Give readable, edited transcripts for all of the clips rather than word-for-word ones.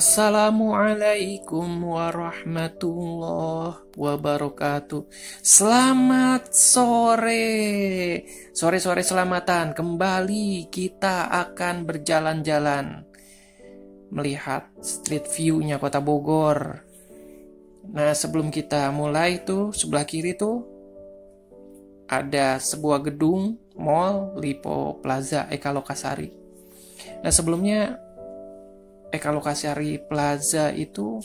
Assalamualaikum warahmatullahi wabarakatuh. Selamat sore. Sore-sore selamatan. Kembali kita akan berjalan-jalan melihat street view-nya Kota Bogor. Nah, sebelum kita mulai tuh, sebelah kiri tuh ada sebuah gedung mall Lipo Plaza Eka Lokasari. Nah, sebelumnya Eka Lokasari Plaza itu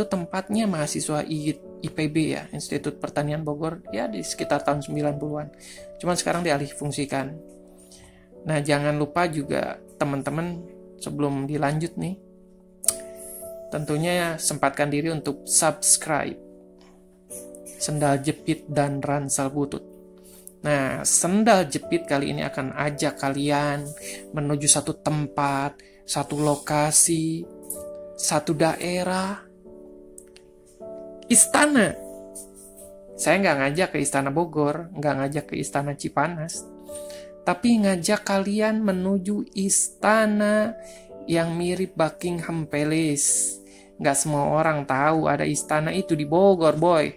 tempatnya mahasiswa IPB ya, Institut Pertanian Bogor, ya di sekitar tahun 90-an. Cuman sekarang dialih fungsikan. Nah, jangan lupa juga teman-teman sebelum dilanjut nih, tentunya sempatkan diri untuk subscribe Sendal Jepit dan Ransel Butut. Nah, Sendal Jepit kali ini akan ajak kalian menuju satu tempat, satu lokasi, satu daerah, istana. Saya nggak ngajak ke Istana Bogor, nggak ngajak ke Istana Cipanas, tapi ngajak kalian menuju istana yang mirip Buckingham Palace. Nggak semua orang tahu ada istana itu di Bogor, boy.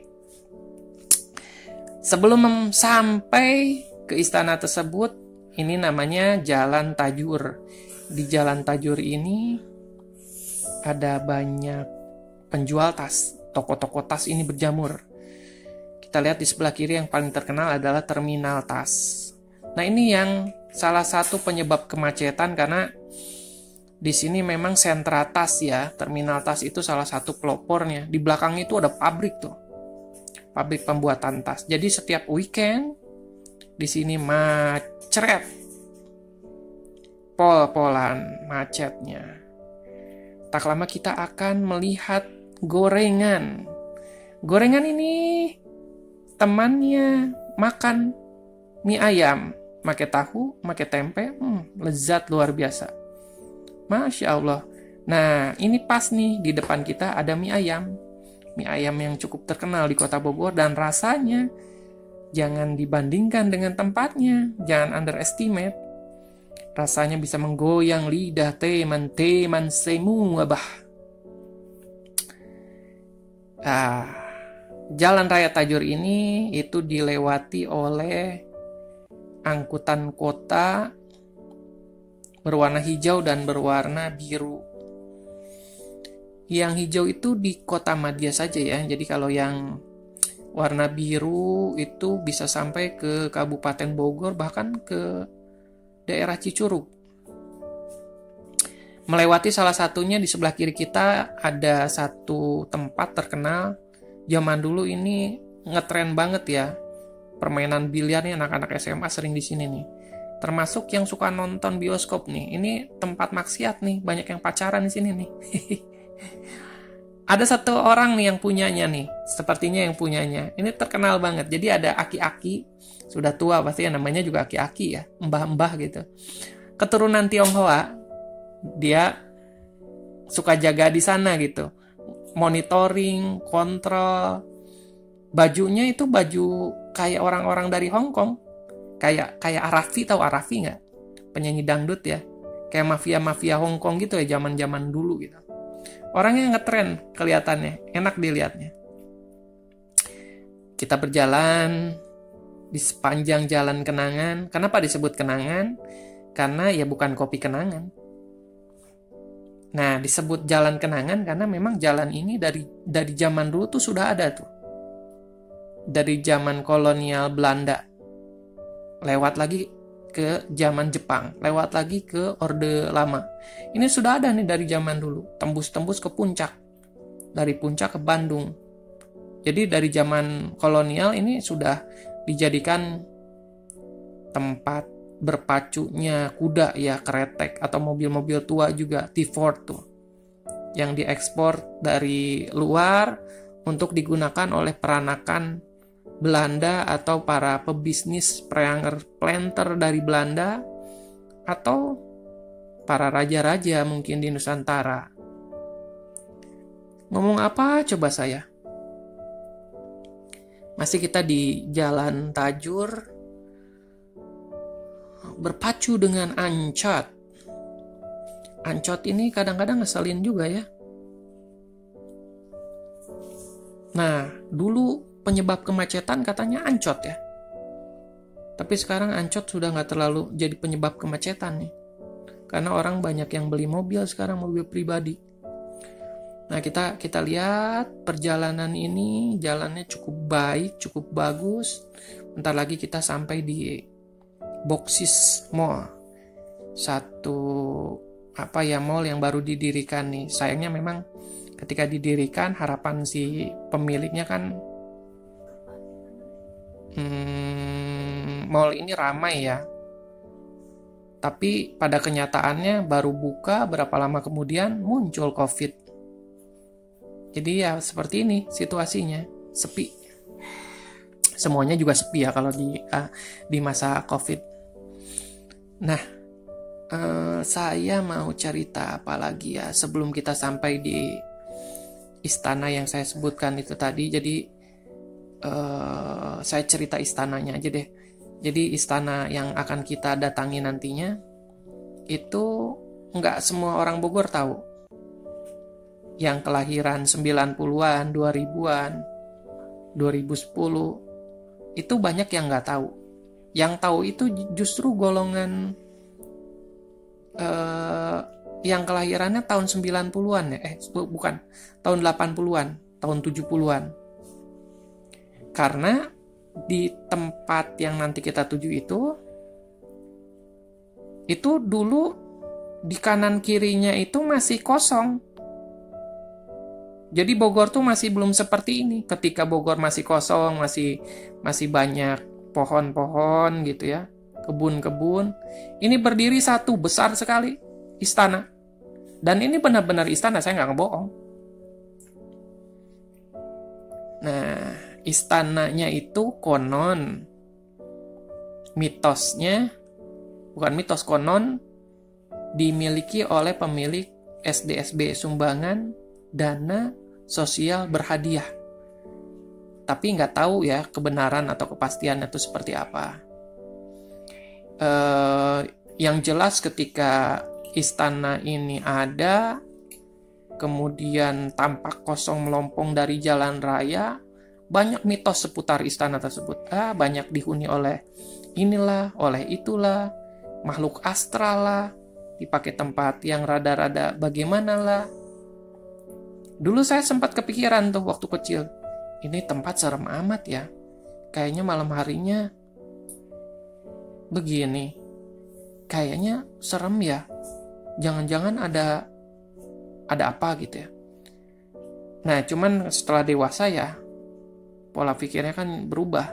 Sebelum sampai ke istana tersebut, ini namanya Jalan Tajur. Di Jalan Tajur ini ada banyak penjual tas. Toko-toko tas ini berjamur. Kita lihat di sebelah kiri yang paling terkenal adalah terminal tas. Nah, ini yang salah satu penyebab kemacetan karena di sini memang sentra tas ya. Terminal tas itu salah satu pelopornya. Di belakang itu ada pabrik tuh. Pabrik pembuatan tas. Jadi setiap weekend di sini macet. Pol-polan macetnya. Tak lama kita akan melihat gorengan. Gorengan ini temannya makan mie ayam. Pakai tahu, pakai tempe. Lezat luar biasa. Masya Allah. Nah, ini pas nih di depan kita ada mie ayam. Mie ayam yang cukup terkenal di Kota Bogor dan rasanya jangan dibandingkan dengan tempatnya. Jangan underestimate. Rasanya bisa menggoyang lidah teman-teman semua bah. Jalan Raya Tajur ini itu dilewati oleh angkutan kota berwarna hijau dan berwarna biru. Yang hijau itu di Kota Madya saja ya. Jadi kalau yang warna biru itu bisa sampai ke Kabupaten Bogor, bahkan ke daerah Cicurug. Melewati salah satunya di sebelah kiri kita ada satu tempat terkenal. Zaman dulu ini ngetren banget ya. Permainan biliar nih anak-anak SMA sering di sini nih. Termasuk yang suka nonton bioskop nih. Ini tempat maksiat nih, banyak yang pacaran di sini nih. Ada satu orang nih yang punyanya nih, sepertinya yang punyanya. Ini terkenal banget. Jadi ada aki-aki, sudah tua pasti ya, namanya juga aki-aki ya, mbah-mbah gitu. Keturunan Tionghoa, dia suka jaga di sana gitu. Monitoring, kontrol. Bajunya itu baju kayak orang-orang dari Hong Kong. Kayak Arafi, tahu Arafi nggak? Penyanyi dangdut ya. Kayak mafia-mafia Hong Kong gitu ya, zaman-zaman dulu gitu. Orangnya ngetren kelihatannya, enak dilihatnya. Kita berjalan di sepanjang Jalan Kenangan. Kenapa disebut Kenangan? Karena ya bukan kopi kenangan. Nah, disebut Jalan Kenangan karena memang jalan ini dari zaman dulu tuh sudah ada tuh. Dari zaman kolonial Belanda. Lewat lagi ke zaman Jepang, lewat lagi ke Orde Lama. Ini sudah ada nih dari zaman dulu, tembus-tembus ke puncak. Dari puncak ke Bandung. Jadi dari zaman kolonial ini sudah dijadikan tempat berpacunya kuda ya, kretek atau mobil-mobil tua juga, T-Ford tuh. Yang diekspor dari luar untuk digunakan oleh peranakan Belanda atau para pebisnis planter dari Belanda atau para raja-raja mungkin di Nusantara. Ngomong apa coba saya? Masih kita di Jalan Tajur, berpacu dengan Anchat. Ancot ini kadang-kadang ngeselin juga ya. Nah, dulu penyebab kemacetan katanya Ancot ya. Tapi sekarang Ancot sudah nggak terlalu jadi penyebab kemacetan nih. Karena orang banyak yang beli mobil sekarang, mobil pribadi. Nah, kita lihat perjalanan ini jalannya cukup baik, cukup bagus. Bentar lagi kita sampai di Boxes Mall. Satu mall yang baru didirikan nih. Sayangnya memang ketika didirikan harapan si pemiliknya kan mall ini ramai ya. Tapi pada kenyataannya baru buka berapa lama kemudian muncul COVID. Jadi ya seperti ini situasinya, sepi. Semuanya juga sepi ya kalau di masa COVID. Nah, saya mau cerita apa lagi ya sebelum kita sampai di istana yang saya sebutkan itu tadi. Jadi saya cerita istananya aja deh. Jadi istana yang akan kita datangi nantinya itu nggak semua orang Bogor tahu. Yang kelahiran 90-an, 2000-an, 2010 itu banyak yang nggak tahu. Yang tahu itu justru golongan yang kelahirannya tahun 90-an ya. Bukan, tahun 80-an, tahun 70-an. Karena di tempat yang nanti kita tuju itu dulu di kanan kirinya itu masih kosong. Jadi Bogor tuh masih belum seperti ini. Ketika Bogor masih kosong, masih banyak pohon-pohon gitu ya, kebun-kebun. Ini berdiri satu besar sekali istana. Dan ini benar-benar istana, saya nggak ngebohong. Nah, istananya itu konon konon dimiliki oleh pemilik SDSB, sumbangan dana sosial berhadiah. Tapi nggak tahu ya kebenaran atau kepastiannya itu seperti apa. Yang jelas ketika istana ini ada, kemudian tampak kosong melompong dari jalan raya, banyak mitos seputar istana tersebut. Banyak dihuni oleh inilah, oleh itulah, makhluk astral lah, dipakai tempat yang rada-rada bagaimana lah. Dulu saya sempat kepikiran tuh waktu kecil, ini tempat serem amat ya. Kayaknya malam harinya begini. Kayaknya serem ya. Jangan-jangan ada apa gitu ya. Nah, cuman setelah dewasa ya, pola pikirnya kan berubah.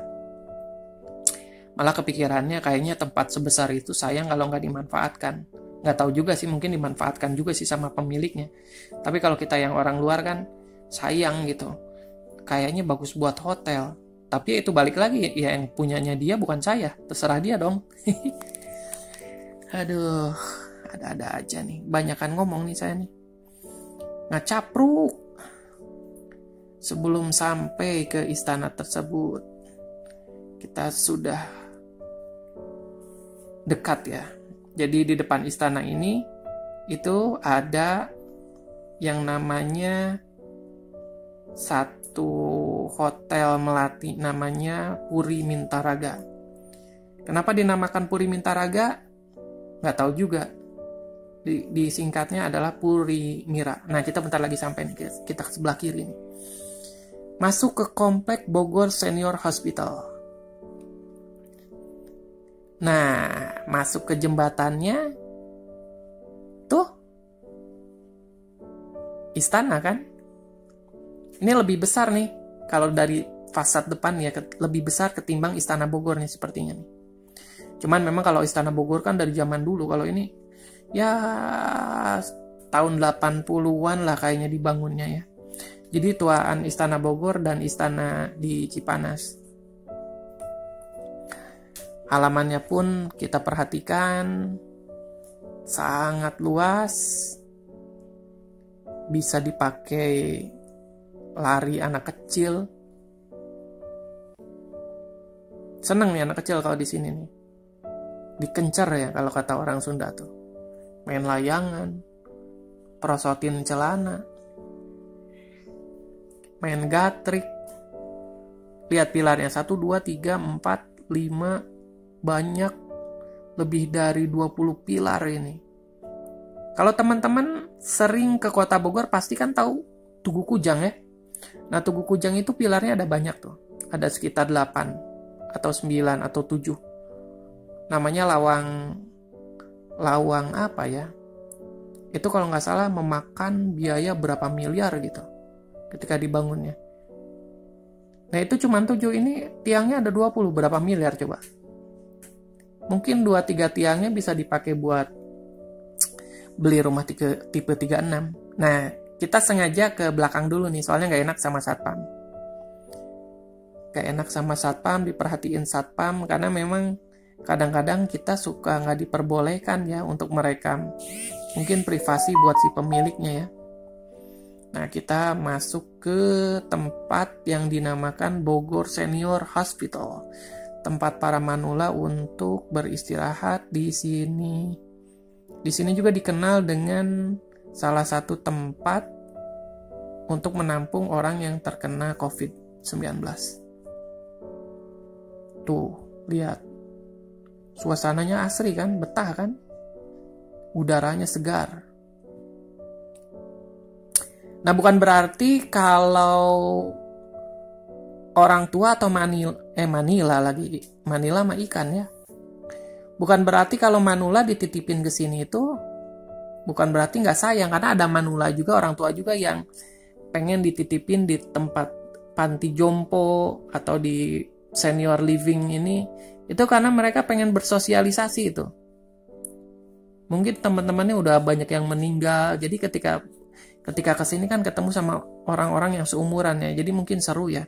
Malah kepikirannya kayaknya tempat sebesar itu sayang kalau nggak dimanfaatkan. Nggak tahu juga sih, mungkin dimanfaatkan juga sih sama pemiliknya. Tapi kalau kita yang orang luar kan sayang gitu. Kayaknya bagus buat hotel. Tapi itu balik lagi ya, yang punyanya dia bukan saya. Terserah dia dong. Aduh, ada-ada aja nih. Banyakan ngomong nih saya nih. Ngacapruk. Sebelum sampai ke istana tersebut, kita sudah dekat ya. Jadi di depan istana ini itu ada yang namanya satu hotel melati namanya Puri Mintaraga. Kenapa dinamakan Puri Mintaraga? Nggak tahu juga. Disingkatnya adalah Puri Mira. Nah, kita bentar lagi sampai nih, kita ke sebelah kiri nih. Masuk ke komplek Bogor Senior Hospital. Nah, masuk ke jembatannya, tuh, istana kan? Ini lebih besar nih, kalau dari fasad depan ya, lebih besar ketimbang istana Bogor nih sepertinya nih. Cuman memang kalau istana Bogor kan dari zaman dulu, kalau ini, ya tahun 80-an lah kayaknya dibangunnya ya. Jadi tuaan istana Bogor dan istana di Cipanas. Halamannya pun kita perhatikan sangat luas, bisa dipakai lari anak kecil. Seneng nih anak kecil kalau di sini nih, dikencar ya kalau kata orang Sunda tuh, main layangan, prosotin celana, main gatrik. Lihat pilarnya, 1, 2, 3, 4, 5, banyak, lebih dari 20 pilar ini. Kalau teman-teman sering ke Kota Bogor pasti kan tahu Tugu Kujang ya. Nah, Tugu Kujang itu pilarnya ada banyak tuh. Ada sekitar 8 atau 9 atau 7. Namanya lawang apa ya? Itu kalau nggak salah memakan biaya berapa miliar gitu ketika dibangunnya. Nah, itu cuma 7, ini tiangnya ada 20, berapa miliar coba? Mungkin 2-3 tiangnya bisa dipakai buat beli rumah tipe 36. Nah, kita sengaja ke belakang dulu nih, soalnya nggak enak sama satpam. Nggak enak sama satpam, diperhatiin satpam, karena memang kadang-kadang kita suka nggak diperbolehkan ya untuk merekam. Mungkin privasi buat si pemiliknya ya. Nah, kita masuk ke tempat yang dinamakan Bogor Senior Hospital. Tempat para manula untuk beristirahat di sini. Di sini juga dikenal dengan salah satu tempat untuk menampung orang yang terkena COVID-19. Tuh, lihat. Suasananya asri kan, betah kan? Udaranya segar. Nah, bukan berarti kalau orang tua atau Manila lagi. Manila mah ikan ya. Bukan berarti kalau manula dititipin ke sini itu bukan berarti nggak sayang, karena ada manula juga, orang tua juga yang pengen dititipin di tempat panti jompo atau di senior living ini, itu karena mereka pengen bersosialisasi itu. Mungkin teman-temannya udah banyak yang meninggal, jadi ketika kesini kan ketemu sama orang-orang yang seumuran ya, jadi mungkin seru ya.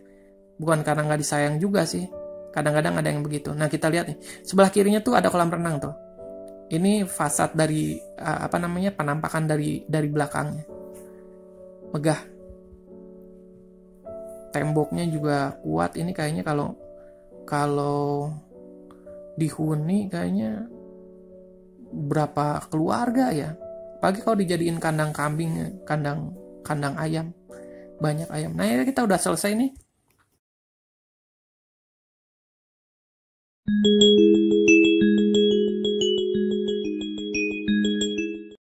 Bukan karena nggak disayang juga sih. Kadang-kadang ada yang begitu. Nah, kita lihat nih. Sebelah kirinya tuh ada kolam renang tuh. Ini fasad dari penampakan dari belakangnya. Megah. Temboknya juga kuat. Ini kayaknya kalau dihuni kayaknya berapa keluarga ya. Apalagi kalau dijadiin kandang kambing, kandang ayam. Banyak ayam. Nah, ya kita udah selesai nih.